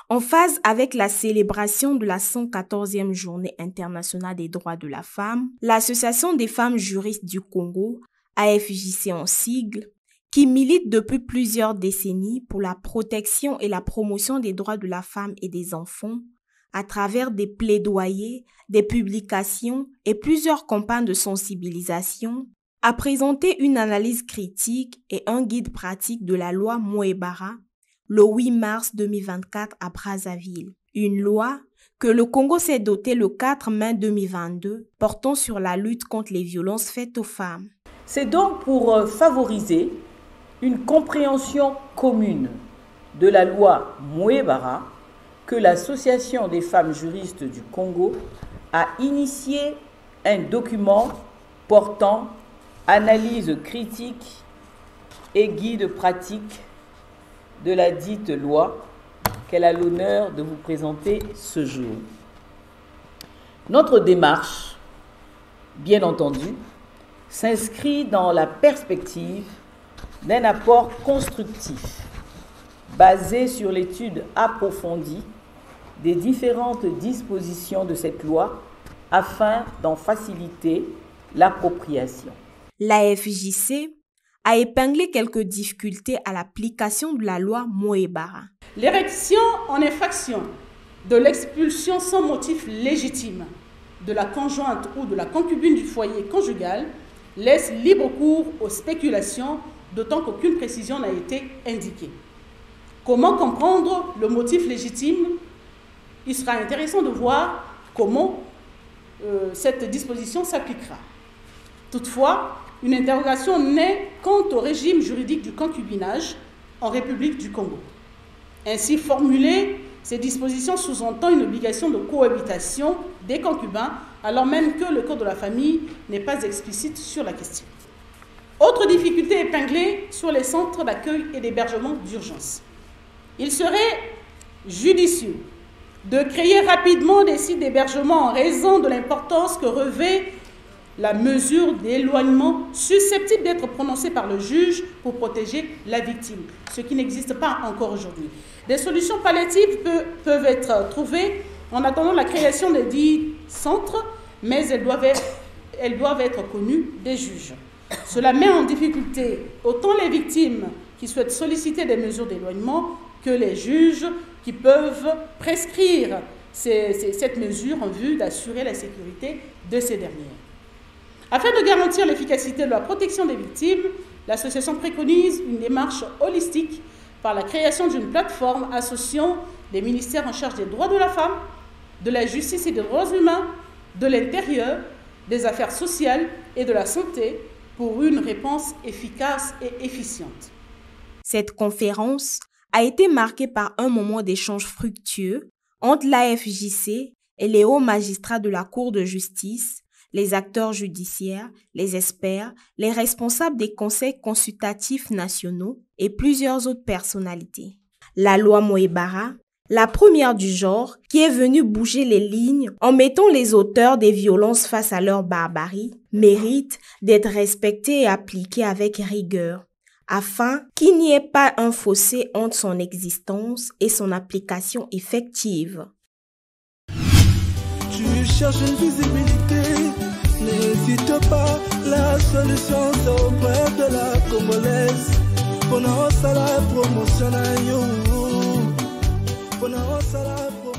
En phase avec la célébration de la 114e Journée internationale des droits de la femme, l'Association des femmes juristes du Congo, AFJC en sigle, qui milite depuis plusieurs décennies pour la protection et la promotion des droits de la femme et des enfants, à travers des plaidoyers, des publications et plusieurs campagnes de sensibilisation, a présenté une analyse critique et un guide pratique de la loi Mouebara le 8 mars 2024 à Brazzaville. Une loi que le Congo s'est dotée le 4 mai 2022 portant sur la lutte contre les violences faites aux femmes. C'est donc pour favoriser une compréhension commune de la loi Mouebara que l'Association des femmes juristes du Congo a initié un document portant analyse critique et guide pratique de la dite loi qu'elle a l'honneur de vous présenter ce jour. Notre démarche, bien entendu, s'inscrit dans la perspective d'un apport constructif basé sur l'étude approfondie des différentes dispositions de cette loi afin d'en faciliter l'appropriation. L'AFJC a épinglé quelques difficultés à l'application de la loi Mouebara. L'érection en infraction de l'expulsion sans motif légitime de la conjointe ou de la concubine du foyer conjugal laisse libre cours aux spéculations, d'autant qu'aucune précision n'a été indiquée. Comment comprendre le motif légitime? Il sera intéressant de voir comment cette disposition s'appliquera. Toutefois, une interrogation naît quant au régime juridique du concubinage en République du Congo. Ainsi formulée, ces dispositions sous-entend une obligation de cohabitation des concubins, alors même que le Code de la famille n'est pas explicite sur la question. Autre difficulté épinglée sur les centres d'accueil et d'hébergement d'urgence. Il serait judicieux de créer rapidement des sites d'hébergement en raison de l'importance que revêt la mesure d'éloignement susceptible d'être prononcée par le juge pour protéger la victime, ce qui n'existe pas encore aujourd'hui. Des solutions palliatives peuvent être trouvées en attendant la création de dits centres, mais elles doivent être connues des juges. Cela met en difficulté autant les victimes qui souhaitent solliciter des mesures d'éloignement que les juges qui peuvent prescrire cette mesure en vue d'assurer la sécurité de ces dernières. Afin de garantir l'efficacité de la protection des victimes, l'association préconise une démarche holistique par la création d'une plateforme associant les ministères en charge des droits de la femme, de la justice et des droits humains, de l'intérieur, des affaires sociales et de la santé pour une réponse efficace et efficiente. Cette conférence a été marquée par un moment d'échange fructueux entre l'AFJC et les hauts magistrats de la Cour de justice, les acteurs judiciaires, les experts, les responsables des conseils consultatifs nationaux et plusieurs autres personnalités. La loi Mouebara, la première du genre, qui est venue bouger les lignes en mettant les auteurs des violences face à leur barbarie, mérite d'être respectée et appliquée avec rigueur, afin qu'il n'y ait pas un fossé entre son existence et son application effective. Tu cherches une visibilité, n'hésite pas, la solution c'est auprès de la Congolaise. Pour nous, ça la promotion, pour nous, ça la promotion.